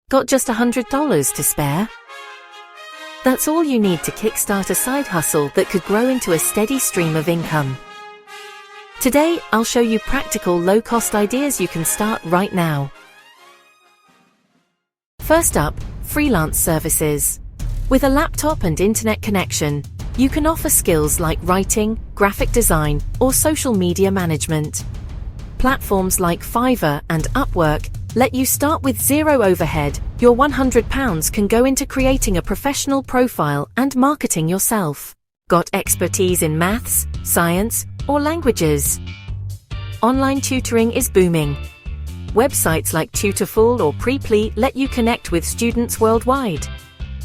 Got just $100 to spare? That's all you need to kickstart a side hustle that could grow into a steady stream of income. Today, I'll show you practical low-cost ideas you can start right now. First up, freelance services. With a laptop and internet connection, you can offer skills like writing, graphic design, or social media management. Platforms like Fiverr and Upwork let you start with zero overhead. Your £100 can go into creating a professional profile and marketing yourself. Got expertise in maths, science, or languages? Online tutoring is booming. Websites like Tutorful or Preply let you connect with students worldwide.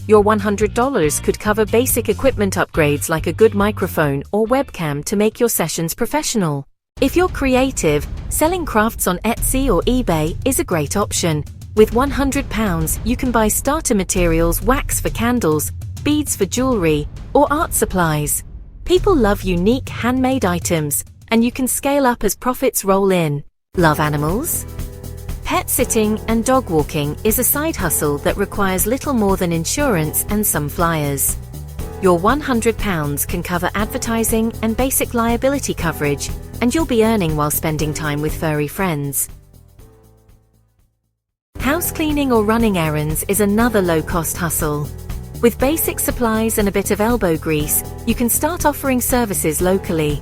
Your $100 could cover basic equipment upgrades like a good microphone or webcam to make your sessions professional. If you're creative, selling crafts on Etsy or eBay is a great option. With £100, you can buy starter materials, wax for candles, beads for jewelry, or art supplies. People love unique handmade items, and you can scale up as profits roll in. Love animals? Pet sitting and dog walking is a side hustle that requires little more than insurance and some flyers. Your £100 can cover advertising and basic liability coverage, and you'll be earning while spending time with furry friends. House cleaning or running errands is another low-cost hustle. With basic supplies and a bit of elbow grease, you can start offering services locally.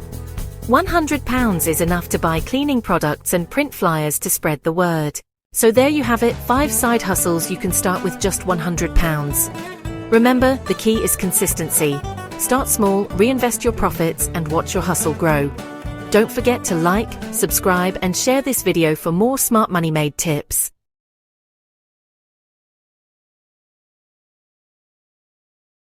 £100 is enough to buy cleaning products and print flyers to spread the word. So there you have it, 5 side hustles you can start with just £100. Remember, the key is consistency. Start small, reinvest your profits, and watch your hustle grow. Don't forget to like, subscribe, and share this video for more Smart Money Made tips.